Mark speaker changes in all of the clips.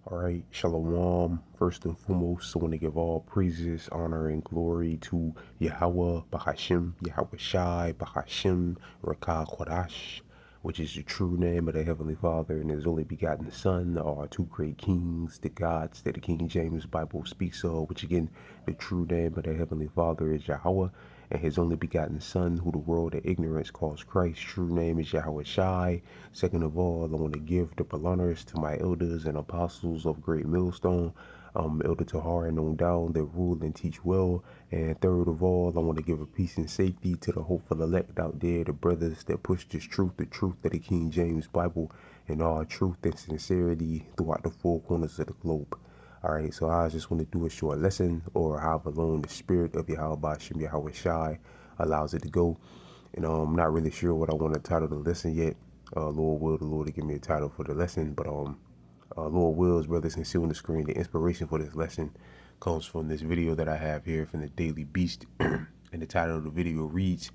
Speaker 1: All right, Shalom. First and foremost, I want to give all praises, honor, and glory to Yahweh, Bahashim, Yahweh Shai, Bahashim, Rakah Kodash, which is the true name of the Heavenly Father and His only begotten Son, are two great kings, the gods that the King James Bible speaks of, which again, the true name of the Heavenly Father is Yahweh, and His only begotten Son, who the world of ignorance calls Christ. True name is Yahweh Shai. Second of all, I want to give the honors to my elders and apostles of Great Millstone, Elder Tahar and on down that rule and teach well. And third of all, I want to give a peace and safety to the hopeful elect out there, the brothers that push this truth, the truth of the King James Bible, and all truth and sincerity throughout the four corners of the globe. All right, so I just want to do a short lesson, or however long the spirit of Yahweh Bashim Yahweh Shai allows it to go. And I'm not really sure what I want to title the lesson yet. Lord will the Lord to give me a title for the lesson, but Lord wills, brothers, and see on the screen. The inspiration for this lesson comes from this video that I have here from the Daily Beast, and the title of the video reads,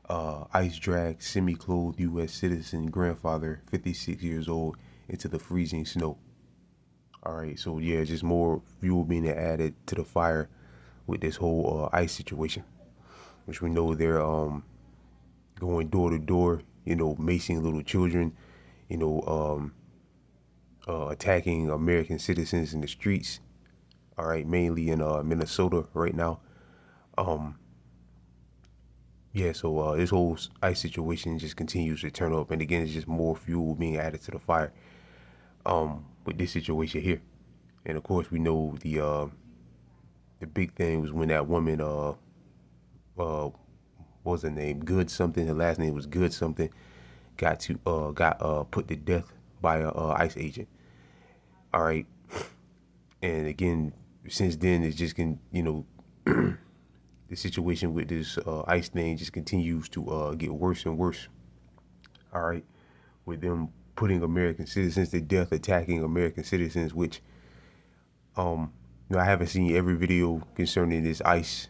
Speaker 1: "Ice drag semi-clothed U.S. citizen grandfather, 56 years old, into the freezing snow." All right, so yeah, just more fuel being added to the fire with this whole ICE situation, which we know they're going door to door, macing little children, you know, attacking American citizens in the streets. All right, mainly in Minnesota right now. Yeah, so this whole ICE situation just continues to turn up, and again, it's just more fuel being added to the fire with this situation here. And of course, we know the big thing was when that woman what was her name? Good something. Her last name was Good something. Got put to death by a ICE agent. All right, and again, since then it's just the situation with this ICE thing just continues to get worse and worse. All right, with them putting American citizens to death, attacking American citizens, which I haven't seen every video concerning this ICE,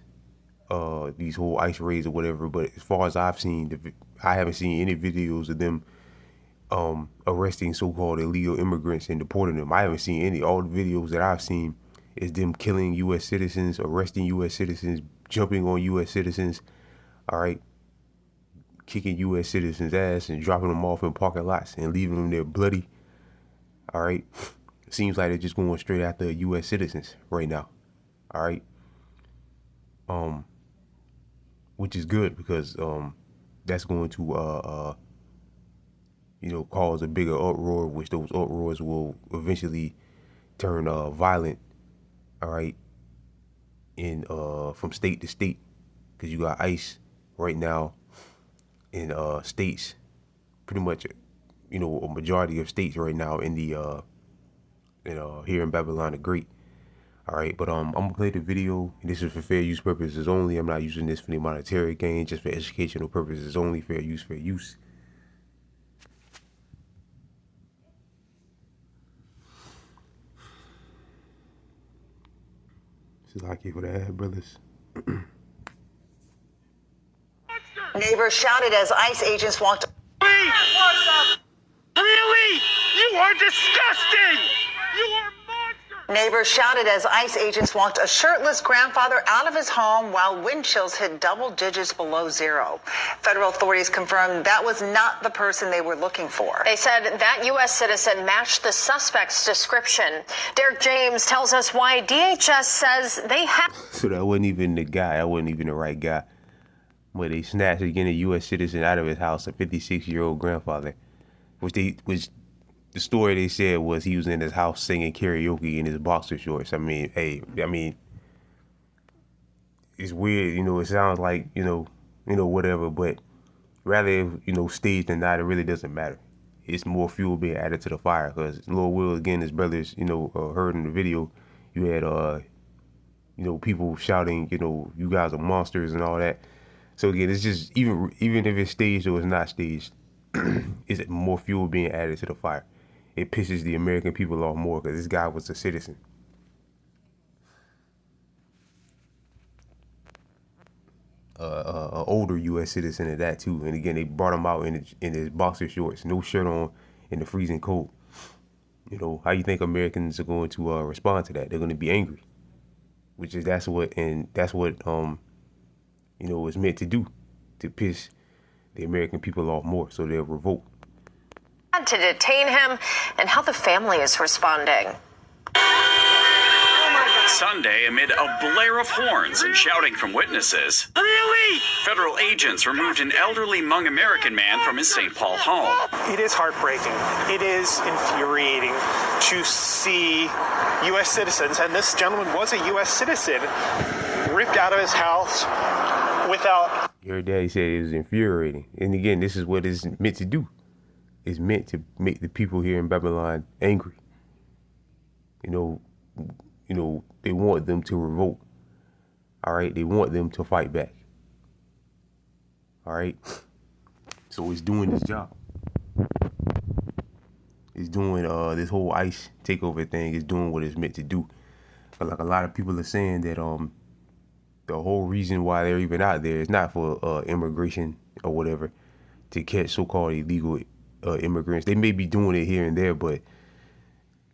Speaker 1: these whole ICE raids or whatever. But as far as I've seen, I haven't seen any videos of them arresting so-called illegal immigrants and deporting them. I haven't seen any. All the videos that I've seen is them killing U.S. citizens, arresting U.S. citizens, jumping on U.S. citizens. All right, kicking U.S. citizens' ass and dropping them off in parking lots and leaving them there bloody. All right, seems like they're just going straight after U.S. citizens right now. All right, which is good because that's going to cause a bigger uproar, which those uproars will eventually turn violent. All right, in from state to state, because you got ICE right now in states, pretty much, a majority of states right now in the here in Babylon the Great. All right, but I'm gonna play the video. This is for fair use purposes only. I'm not using this for any monetary gain, just for educational purposes only. Fair use, fair use. This is lucky for the ad, brothers.
Speaker 2: Neighbors shouted as ICE agents walked.
Speaker 3: Really? You are disgusting! You are monsters!
Speaker 2: Neighbors shouted as ICE agents walked a shirtless grandfather out of his home while wind chills hit double digits below zero. Federal authorities confirmed that was not the person they were looking for.
Speaker 4: They said that U.S. citizen matched the suspect's description. Derek James tells us why DHS says they have.
Speaker 1: So that wasn't even the guy. That wasn't even the right guy. But they snatched again a U.S. citizen out of his house, a 56-year-old grandfather, which the story they said was he was in his house singing karaoke in his boxer shorts. I mean, it's weird, it sounds like, whatever, but rather, staged than not, it really doesn't matter. It's more fuel being added to the fire, because Lord will, again, his brothers, heard in the video, you had, people shouting, you guys are monsters and all that. So again, it's just, even if it's staged or it's not staged, it's more fuel being added to the fire. It pisses the American people off more because this guy was a citizen. An older U.S. citizen at that too. And again, they brought him out in his boxer shorts, no shirt on, in the freezing cold. You know, how you think Americans are going to respond to that? They're going to be angry, that's what you know, it's meant to do, to piss the American people off more, so they'll revolt.
Speaker 4: To detain him and how the family is responding.
Speaker 5: Sunday, amid a blare of horns and shouting from witnesses,
Speaker 3: Really?
Speaker 5: federal agents removed an elderly Hmong American man from his St. Paul home.
Speaker 6: It is heartbreaking. It is infuriating to see U.S. citizens, and this gentleman was a U.S. citizen, ripped out of his house without...
Speaker 1: Your daddy said it was infuriating. And again, this is what it's meant to do. It's meant to make the people here in Babylon angry. You know, they want them to revolt. All right, they want them to fight back. All right, so it's doing its job. It's doing this whole ICE takeover thing is doing what it's meant to do. But like a lot of people are saying that the whole reason why they're even out there is not for immigration or whatever, to catch so-called illegal immigrants. They may be doing it here and there, but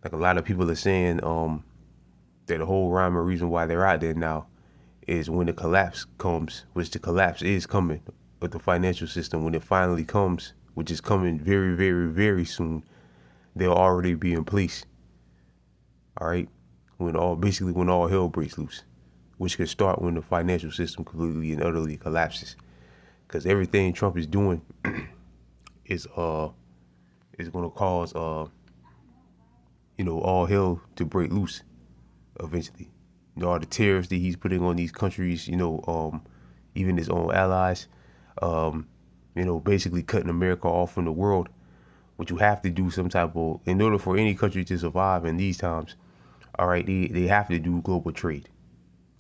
Speaker 1: like a lot of people are saying that the whole rhyme or reason why they're out there now is when the collapse comes, which the collapse is coming with the financial system. When it finally comes, which is coming very, very, very soon, they'll already be in place. All right, when all hell breaks loose, which could start when the financial system completely and utterly collapses, because everything Trump is doing is going to cause you know, all hell to break loose eventually. You know, all the tariffs that he's putting on these countries, you know, even his own allies, you know, basically cutting America off from the world, which you have to do some type of, in order for any country to survive in these times, all right, they have to do global trade.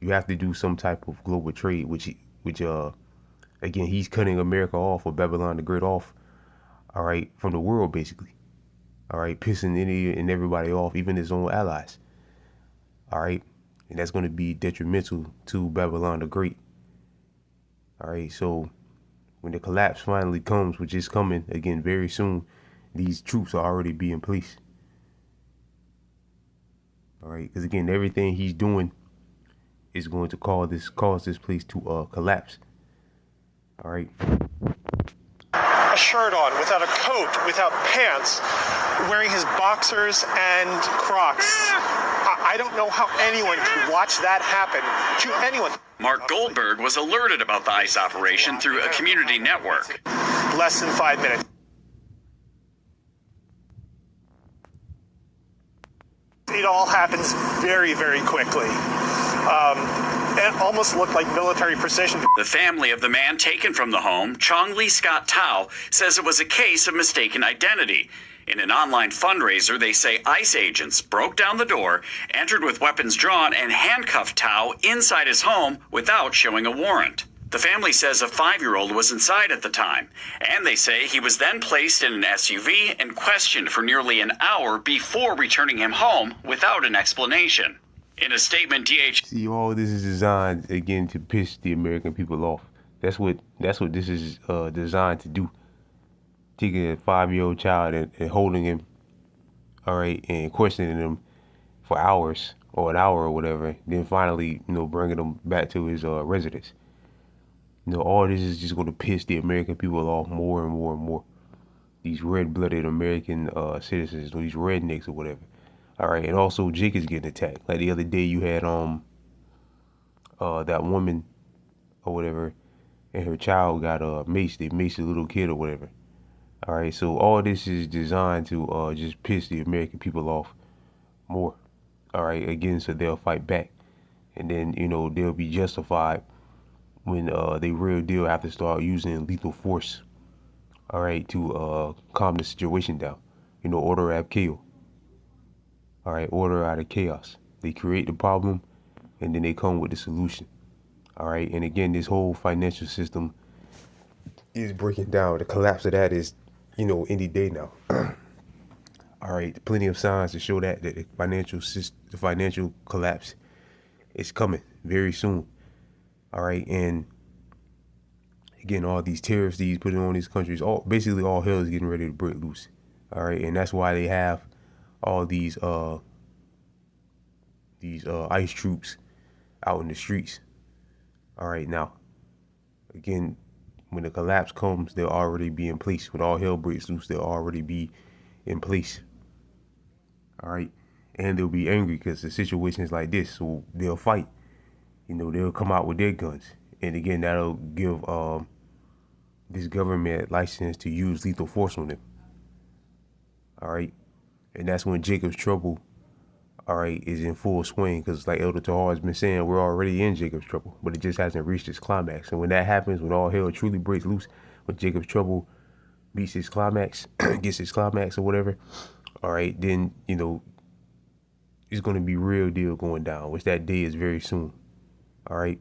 Speaker 1: You have to do some type of global trade, which again, he's cutting America off, or Babylon the Great off, all right, from the world, basically. All right, pissing any and everybody off, even his own allies. All right, and that's going to be detrimental to Babylon the Great. All right, so when the collapse finally comes, which is coming again very soon, these troops are already be in place. All right, because again, everything he's doing is going to cause this place to collapse. All right.
Speaker 6: a shirt on, without a coat, without pants, wearing his boxers and Crocs. I don't know how anyone could watch that happen to anyone.
Speaker 5: Mark Goldberg was alerted about the ICE operation through a community network.
Speaker 6: Less than 5 minutes. It all happens very, very quickly. It almost looked like military precision.
Speaker 5: The family of the man taken from the home, Chong Lee Scott Tao, says it was a case of mistaken identity. In an online fundraiser, they say ICE agents broke down the door, entered with weapons drawn, and handcuffed Tao inside his home without showing a warrant. The family says a 5-year-old was inside at the time, and they say he was then placed in an SUV and questioned for nearly an hour before returning him home without an explanation. In a statement, DH...
Speaker 1: See, all this is designed, again, to piss the American people off. That's what this is designed to do. Taking a 5-year-old child and holding him, all right, and questioning him for hours or an hour or whatever, then finally, bringing him back to his residence. All this is just going to piss the American people off more and more and more. These red-blooded American citizens, or these rednecks or whatever. All right, and also Jake is getting attacked. Like the other day, you had that woman or whatever, and her child got maced. They maced a little kid or whatever. All right, so all this is designed to just piss the American people off more. All right, again, so they'll fight back, and then they'll be justified when they real deal have to start using lethal force. All right, to calm the situation down. Order ab chaos. All right, order out of chaos. They create the problem, and then they come with the solution. All right, and again, this whole financial system is breaking down. The collapse of that is, any day now. All right, plenty of signs to show that the financial collapse is coming very soon. All right, and again, all these tariffs that he's putting on these countries, basically all hell is getting ready to break loose. All right, and that's why they have all these ICE troops out in the streets. All right, now, again, when the collapse comes, they'll already be in place. When all hell breaks loose, they'll already be in place. All right, and they'll be angry because the situation is like this, so they'll fight. You know, they'll come out with their guns, and again, that'll give this government license to use lethal force on them. All right, and that's when Jacob's trouble, all right, is in full swing, because like Elder Tahar has been saying, we're already in Jacob's trouble, but it just hasn't reached its climax. And when that happens, when all hell truly breaks loose, when Jacob's trouble reaches its climax, gets its climax or whatever, all right, then, you know, it's going to be real deal going down, which that day is very soon. All right.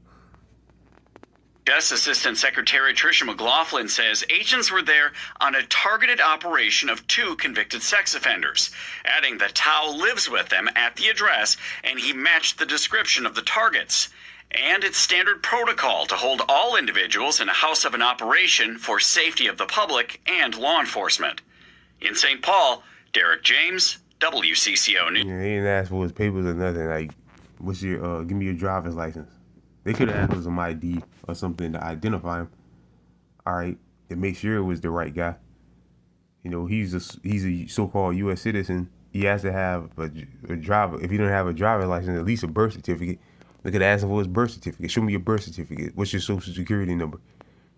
Speaker 5: DHS Assistant Secretary Tricia McLaughlin says agents were there on a targeted operation of 2 convicted sex offenders, adding that Tao lives with them at the address and he matched the description of the targets. And it's standard protocol to hold all individuals in a house of an operation for safety of the public and law enforcement. In St. Paul, Derek James, WCCO News.
Speaker 1: Yeah, they didn't ask for his papers or nothing. Like, what's your, give me your driver's license. They could have asked for some ID or something to identify him. All right, to make sure it was the right guy. You know, he's a so-called U.S. citizen. He has to have a driver. If he don't have a driver's license, at least a birth certificate. They could ask him for his birth certificate. Show me your birth certificate. What's your social security number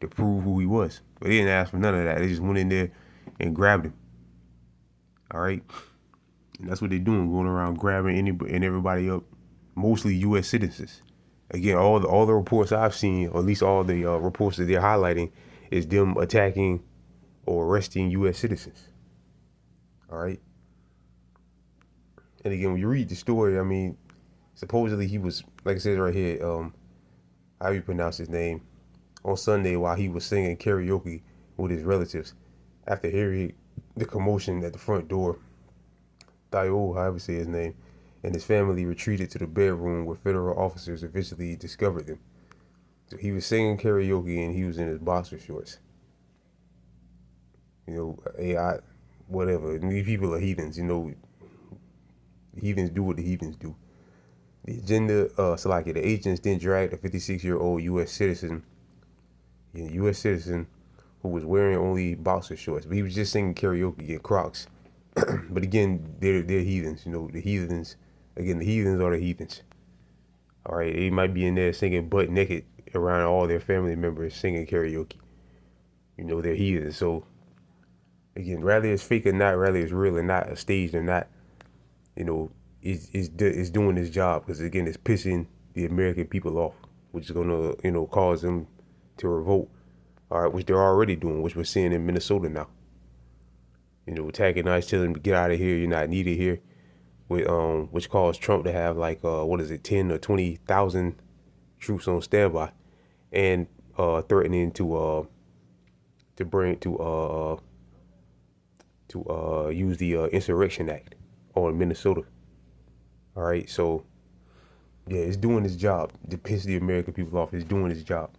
Speaker 1: to prove who he was? But they didn't ask for none of that. They just went in there and grabbed him. All right, and that's what they're doing, going around grabbing anybody and everybody up, mostly U.S. citizens. Again, all the reports I've seen, or at least all the reports that they're highlighting, is them attacking or arresting U.S. citizens. All right. And again, when you read the story, I mean, supposedly he was, like I said right here, how you pronounce his name, on Sunday while he was singing karaoke with his relatives. After hearing the commotion at the front door, Thayo, however you say his name, and his family retreated to the bedroom where federal officers eventually discovered them. So he was singing karaoke and he was in his boxer shorts. You know, AI, whatever. These people are heathens. You know, heathens do what the heathens do. The agenda, the agents then dragged a 56-year-old U.S. citizen, who was wearing only boxer shorts, but he was just singing karaoke in Crocs. But again, they're heathens. You know, the heathens. Again, the heathens are the heathens. All right, they might be in there singing butt naked around all their family members singing karaoke. You know, they're heathens. So, again, rather it's fake or not, rather it's real or not, a staged or not, you know, it's doing its job, because, again, it's pissing the American people off, which is going to, you know, cause them to revolt, all right, which they're already doing, which we're seeing in Minnesota now. You know, attacking ICE, telling them to get out of here, you're not needed here. With which caused Trump to have like 10 or 20,000 troops on standby, and threatening to use the Insurrection Act on Minnesota. All right, so yeah, it's doing its job to piss the American people off. It's doing its job.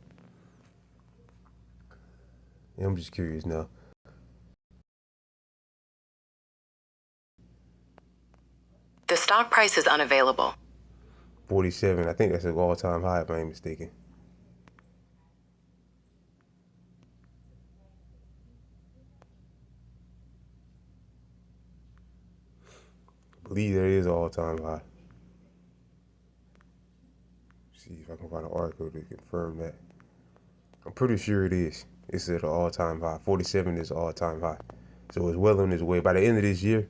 Speaker 1: And I'm just curious now.
Speaker 7: The stock price is unavailable.
Speaker 1: 47. I think that's an all-time high, if I ain't mistaken. I believe that is all-time high. See if I can find an article to confirm that. I'm pretty sure it is. It's at an all-time high. 47 is all-time high. So it's well on its way. By the end of this year,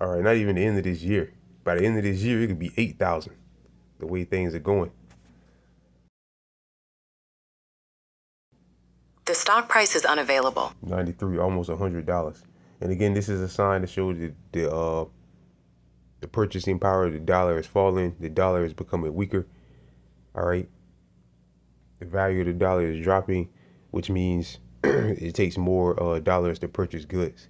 Speaker 1: all right, not even the end of this year. By the end of this year, it could be 8,000, the way things are going.
Speaker 7: The stock price is unavailable.
Speaker 1: 93, almost $100. And again, this is a sign that shows that the purchasing power of the dollar is falling. The dollar is becoming weaker. All right. The value of the dollar is dropping, which means it takes more dollars to purchase goods.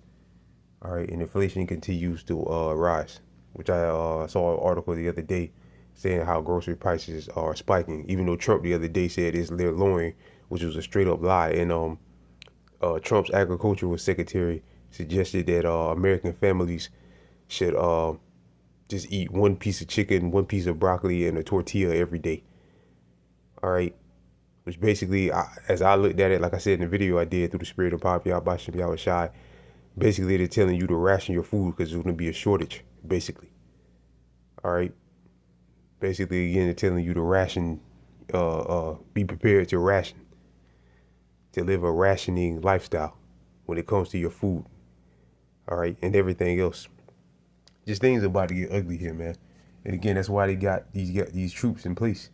Speaker 1: All right, and inflation continues to rise, which I saw an article the other day saying how grocery prices are spiking, even though Trump the other day said they're lowering, which was a straight up lie. And Trump's agricultural secretary suggested that American families should just eat one piece of chicken, one piece of broccoli, and a tortilla every day. All right. Which basically, as I looked at it, like I said in the video I did, through the spirit of Pop Yahweh Yahweh Shai, basically they're telling you to ration your food because there's going to be a shortage, basically. All right. Basically, again, they're telling you to ration, be prepared to ration, to live a rationing lifestyle when it comes to your food. All right. And everything else. Just things about to get ugly here, man. And again, that's why they got these troops in place.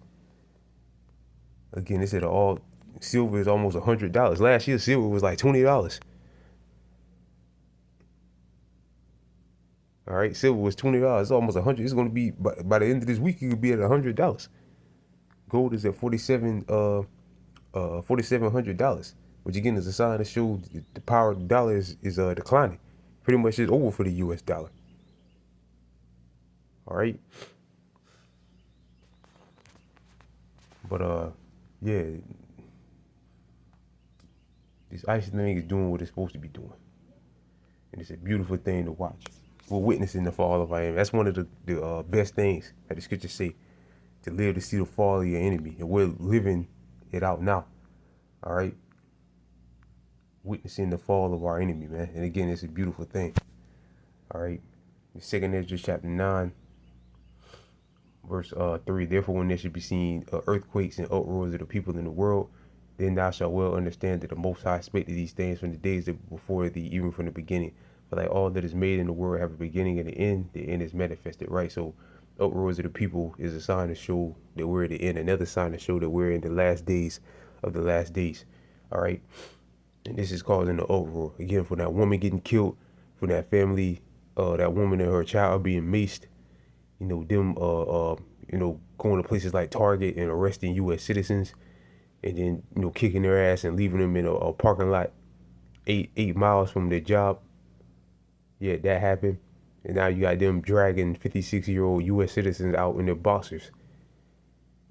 Speaker 1: Again, they said all silver is almost $100. Last year, silver was like $20. All right, silver was $20. It's almost $100. It's going to be by the end of this week, it could be at $100. Gold is at $4,700, which again is a sign to show the power of the dollar is declining. Pretty much it's over for the U.S. dollar. All right. But yeah, this ISIS thing is doing what it's supposed to be doing, and it's a beautiful thing to watch. We're witnessing the fall of our enemy. That's one of the best things that the scriptures say, to live to see the fall of your enemy, and we're living it out now. All right, witnessing the fall of our enemy, man. And again, it's a beautiful thing. All right, the 2nd Ezra chapter 9. Verse 3, therefore when there should be seen earthquakes and uproars of the people in the world, then thou shalt well understand that the Most High spake to these things from the days that before thee, even from the beginning. For like all that is made in the world have a beginning and an end, the end is manifested, right? So uproars of the people is a sign to show that we're at the end, another sign to show that we're in the last days of the last days. All right, and this is causing the uproar again, for that woman getting killed, for that family, that woman and her child being maced. You know, them, going to places like Target and arresting U.S. citizens, and then, kicking their ass and leaving them in a parking lot 8 miles from their job. Yeah, that happened. And now you got them dragging 56-year-old U.S. citizens out in their boxers.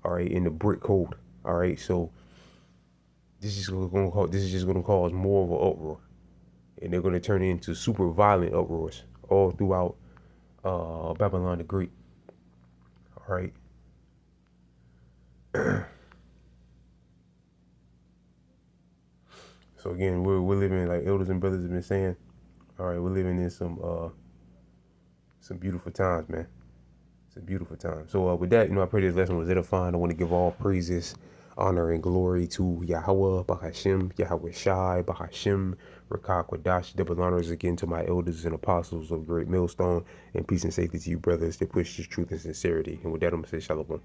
Speaker 1: All right, in the brick code. All right, so this is just going to cause more of an uproar, and they're going to turn into super violent uproars all throughout Babylon the Great. All right. So again, we're living, like elders and brothers have been saying. All right, we're living in some beautiful times, man. It's a beautiful time. So with that, I pray this lesson was edifying. I want to give all praises, honor, and glory to Yahweh, Bahashim, Yahweh Shai, Bahashim, Rakah Kwadash. Double honors again to my elders and apostles of Great Millstone, and peace and safety to you, brothers, that push this truth and sincerity. And with that, I'm going to say shalom.